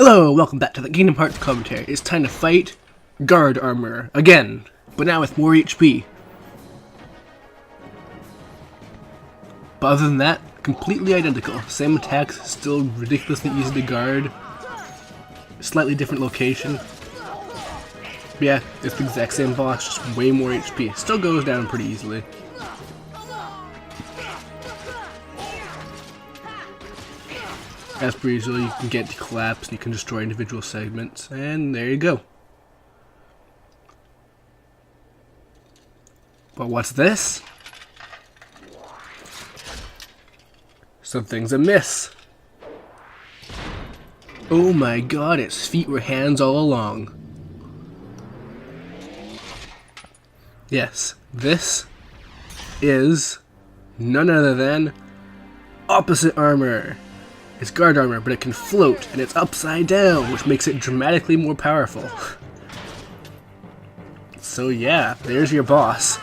Hello, welcome back to the Kingdom Hearts Commentary. It's time to fight Guard Armor again, but now with more HP. But other than that, completely identical. Same attacks, still ridiculously easy to guard. Slightly different location. But yeah, it's the exact same boss, just way more HP. Still goes down pretty easily. As per usual, you can get to collapse and you can destroy individual segments, and there you go. But what's this? Something's amiss. Oh my god, its feet were hands all along. Yes, this is none other than opposite armor. It's guard armor, but it can float, and it's upside down, which makes it dramatically more powerful. So yeah, there's your boss.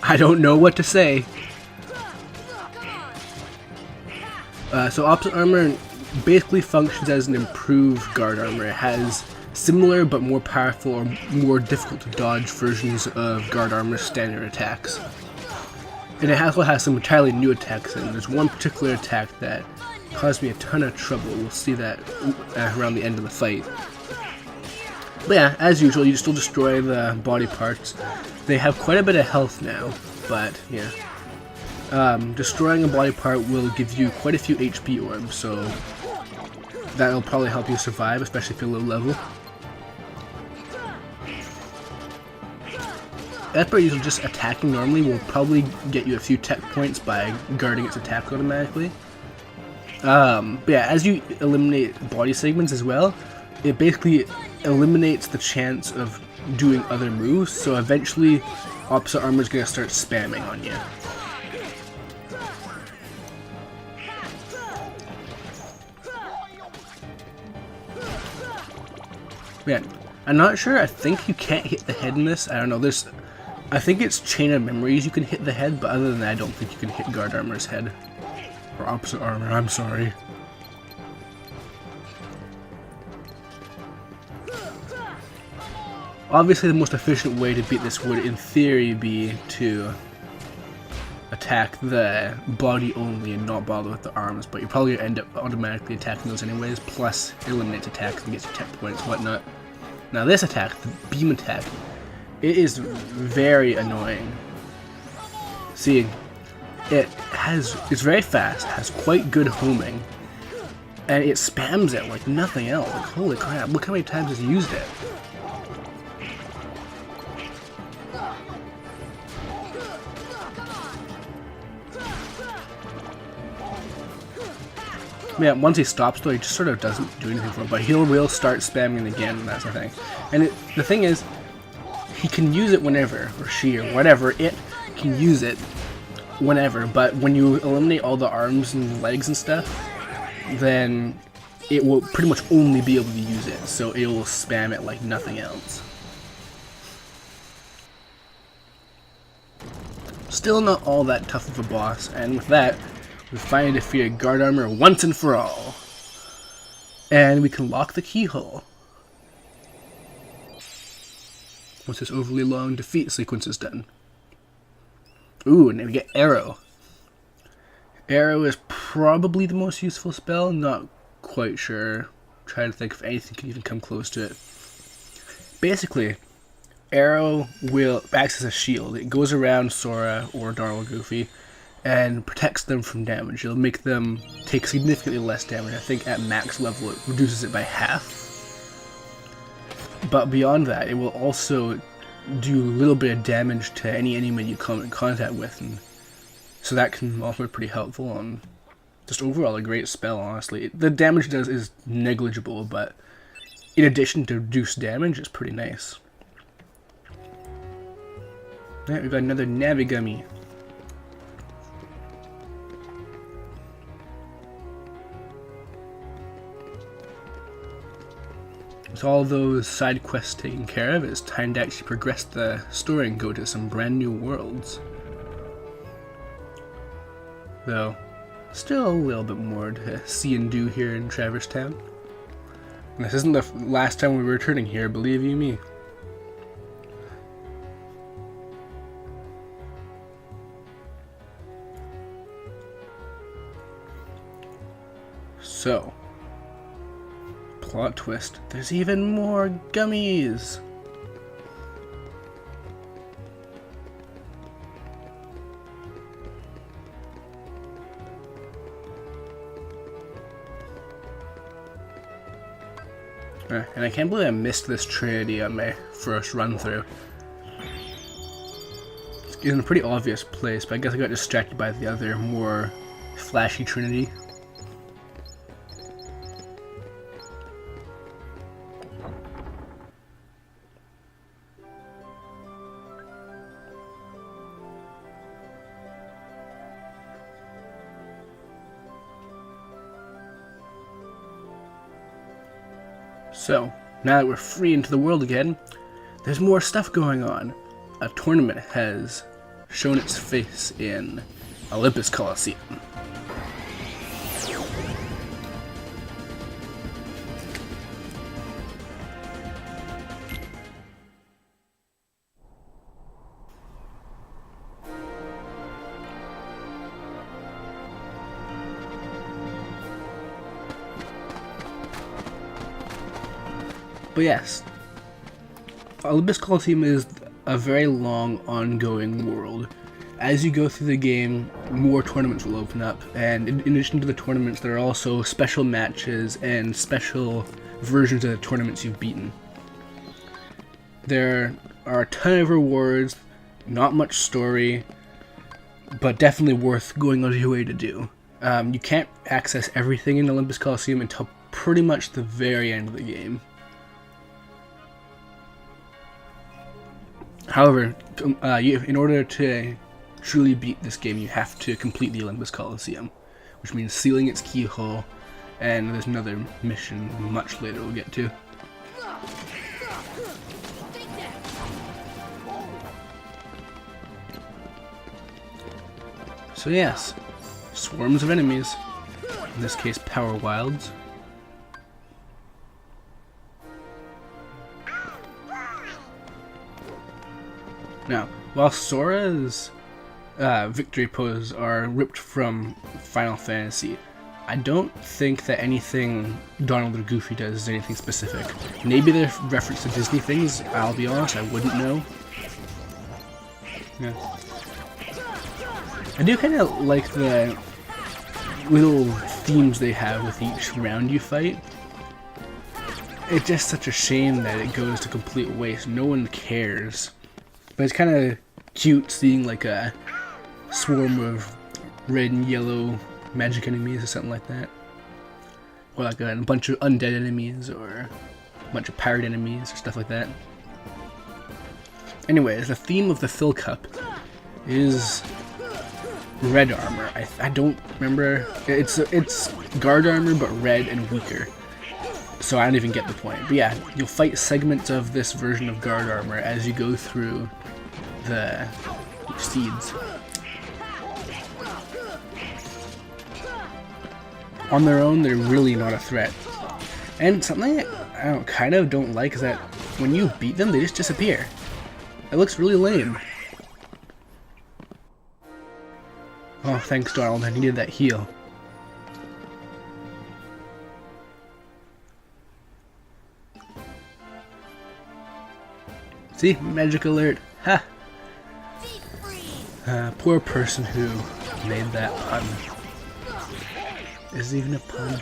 I don't know what to say. So opposite armor basically functions as an improved guard armor. It has similar but more powerful or more difficult to dodge versions of guard armor's standard attacks. And it also has some entirely new attacks, and there's one particular attack that caused me a ton of trouble. We'll see that around the end of the fight. But yeah, as usual, you still destroy the body parts. They have quite a bit of health now, but yeah. Destroying a body part will give you quite a few HP orbs, so that'll probably help you survive, especially if you're low level. As per usual, just attacking normally will probably get you a few tech points by guarding its attack automatically. But yeah, as you eliminate body segments as well, it basically eliminates the chance of doing other moves, so eventually opposite armor is going to start spamming on you. Yeah, I'm not sure, I think you can't hit the head in this, I don't know, I think it's Chain of Memories you can hit the head, but other than that I don't think you can hit guard armor's head. Or opposite armor, I'm sorry. Obviously the most efficient way to beat this would in theory be to attack the body only and not bother with the arms, but you probably end up automatically attacking those anyways, plus eliminates attacks and gets you tech points and whatnot. Now this attack, the beam attack, it is very annoying. See, it's very fast, has quite good homing, and it spams it like nothing else. Like, holy crap, look how many times it's used it. Yeah, once he stops though, he just sort of doesn't do anything for it, but he will start spamming it again, and that's the thing. And the thing is, he can use it whenever, or she, or whatever, it can use it whenever, but when you eliminate all the arms and legs and stuff, then it will pretty much only be able to use it, so it will spam it like nothing else. Still not all that tough of a boss, and with that, we finally defeated guard armor once and for all. And we can lock the keyhole. Once this overly long defeat sequence is done. Ooh, and then we get Arrow. Arrow is probably the most useful spell, not quite sure. Trying to think if anything can even come close to it. Basically, Arrow will act as a shield. It goes around Sora or Darla Goofy and protects them from damage. It'll make them take significantly less damage. I think at max level it reduces it by half. But beyond that, it will also do a little bit of damage to any enemy you come in contact with, and so that can also be pretty helpful, and just overall a great spell, honestly. The damage it does is negligible, but in addition to reduced damage, it's pretty nice. Alright, we've got another Navigummy. With all those side quests taken care of, it's time to actually progress the story and go to some brand new worlds. Though, still a little bit more to see and do here in Traverse Town. This isn't the last time we were returning here, believe you me. So, plot twist. There's even more gummies! And I can't believe I missed this Trinity on my first run through. It's in a pretty obvious place, but I guess I got distracted by the other, more flashy Trinity. So, now that we're free into the world again, there's more stuff going on. A tournament has shown its face in Olympus Coliseum. But yes, Olympus Coliseum is a very long, ongoing world. As you go through the game, more tournaments will open up, and in addition to the tournaments, there are also special matches and special versions of the tournaments you've beaten. There are a ton of rewards, not much story, but definitely worth going out of your way to do. You can't access everything in Olympus Coliseum until pretty much the very end of the game. However, in order to truly beat this game, you have to complete the Olympus Coliseum, which means sealing its keyhole, and there's another mission much later we'll get to. So yes, swarms of enemies, in this case power wilds. Now, while Sora's victory pose are ripped from Final Fantasy, I don't think that anything Donald or Goofy does is anything specific. Maybe they're reference to Disney things, I'll be honest, I wouldn't know. Yeah. I do kind of like the little themes they have with each round you fight. It's just such a shame that it goes to complete waste. No one cares. But it's kind of cute seeing like a swarm of red and yellow magic enemies or something like that. Or like a bunch of undead enemies or a bunch of pirate enemies or stuff like that. Anyways, the theme of the Fill Cup is red armor. I don't remember. It's guard armor but red and weaker. So I don't even get the point. But yeah, you'll fight segments of this version of guard armor as you go through the seeds. On their own, they're really not a threat. And something I kind of don't like is that when you beat them, they just disappear. It looks really lame. Oh, thanks, Donald. I needed that heal. See? Magic alert. Ha! Poor person who made that pun. Is it even a pun?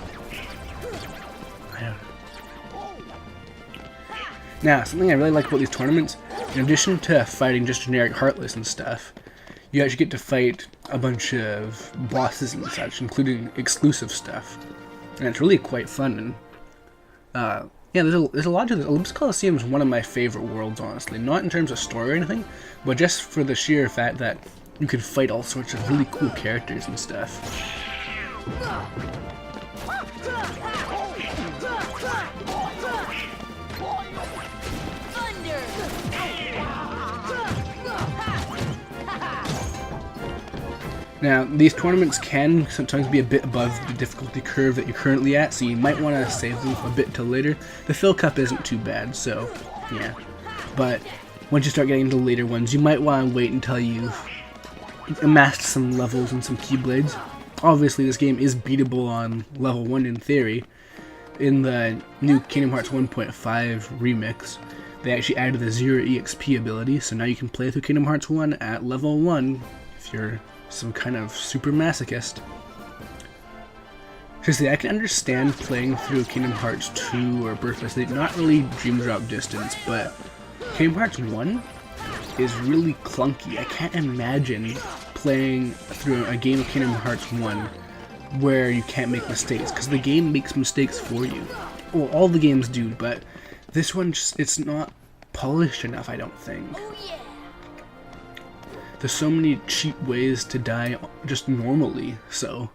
I don't know. Now, something I really like about these tournaments, in addition to fighting just generic Heartless and stuff, you actually get to fight a bunch of bosses and such, including exclusive stuff. And it's really quite fun. And yeah, there's a lot to this. Olympus Coliseum is one of my favorite worlds, honestly. Not in terms of story or anything, but just for the sheer fact that you could fight all sorts of really cool characters and stuff. Now, these tournaments can sometimes be a bit above the difficulty curve that you're currently at, so you might want to save them a bit till later. The Phil Cup isn't too bad, so yeah. But once you start getting into the later ones, you might want to wait until you've amassed some levels and some Keyblades. Obviously, this game is beatable on level 1 in theory. In the new Kingdom Hearts 1.5 remix, they actually added the 0 EXP ability, so now you can play through Kingdom Hearts 1 at level 1 if you're some kind of super masochist. Seriously, I can understand playing through Kingdom Hearts 2 or Birth by Sleep, not really Dream Drop Distance, but Kingdom Hearts 1 is really clunky. I can't imagine playing through a game of Kingdom Hearts 1 where you can't make mistakes, because the game makes mistakes for you. Well, all the games do, but this one, it's not polished enough, I don't think. There's so many cheap ways to die just normally, so,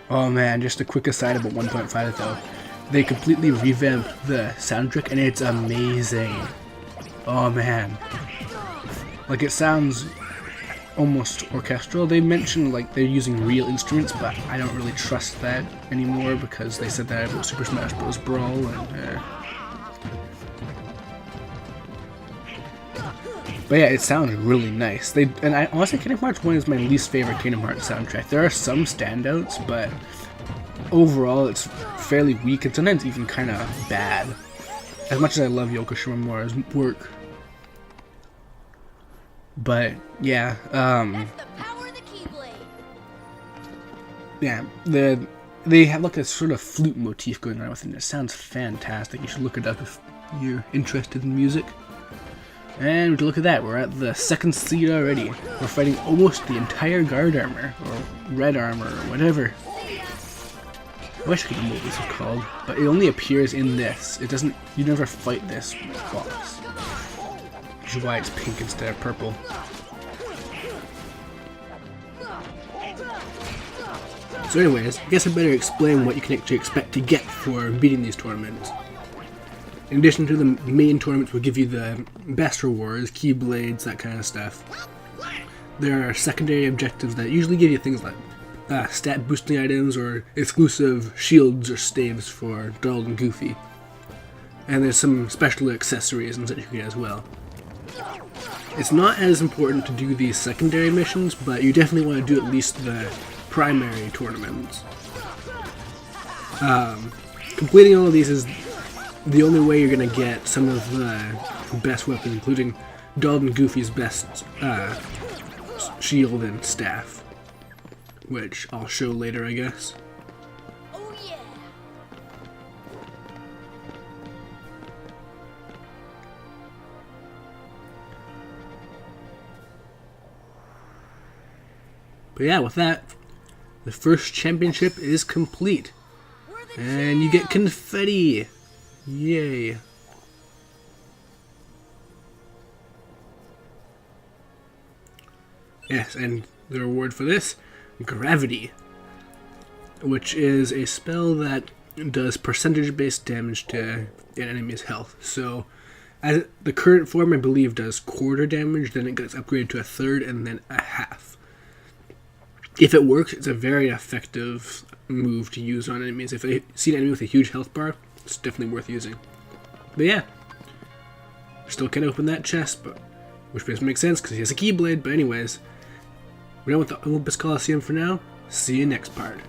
Oh man, just a quick aside about 1.5 though. They completely revamped the soundtrack and it's amazing. Oh man. Like, it sounds almost orchestral. They mentioned like they're using real instruments, but I don't really trust that anymore because they said that about Super Smash Bros. Brawl and But yeah, it sounds really nice. Honestly, Kingdom Hearts 1 is my least favorite Kingdom Hearts soundtrack. There are some standouts, but overall it's fairly weak and sometimes even kind of bad. As much as I love Yoko Shimomura's work. But yeah, yeah, they have like a sort of flute motif going on with it. It sounds fantastic. You should look it up if you're interested in music. And look at that, we're at the second seed already. We're fighting almost the entire guard armor, or red armor, or whatever. I wish I could remember what this is called, but it only appears in this. It doesn't, you never fight this boss. Which is why it's pink instead of purple. So anyways, I guess I better explain what you can actually expect to get for beating these tournaments. In addition to the main tournaments will give you the best rewards, Keyblades, that kind of stuff. There are secondary objectives that usually give you things like stat boosting items or exclusive shields or staves for Donald and Goofy. And there's some special accessories and such you get as well. It's not as important to do these secondary missions, but you definitely want to do at least the primary tournaments. Completing all of these is the only way you're going to get some of the best weapons, including Donald and Goofy's best shield and staff, which I'll show later, I guess. Oh, yeah. But yeah, with that, the first championship is complete. And you get confetti! Yay. Yes, and the reward for this, Gravity, which is a spell that does percentage-based damage to an enemy's health. So, as the current form, I believe, does quarter damage, then it gets upgraded to a third, and then a half. If it works, it's a very effective move to use on enemies. If I see an enemy with a huge health bar, it's definitely worth using. But yeah, still can't open that chest, but which doesn't make sense because he has a Keyblade. But anyways, we're done with the Olympus Coliseum for now. See you next part.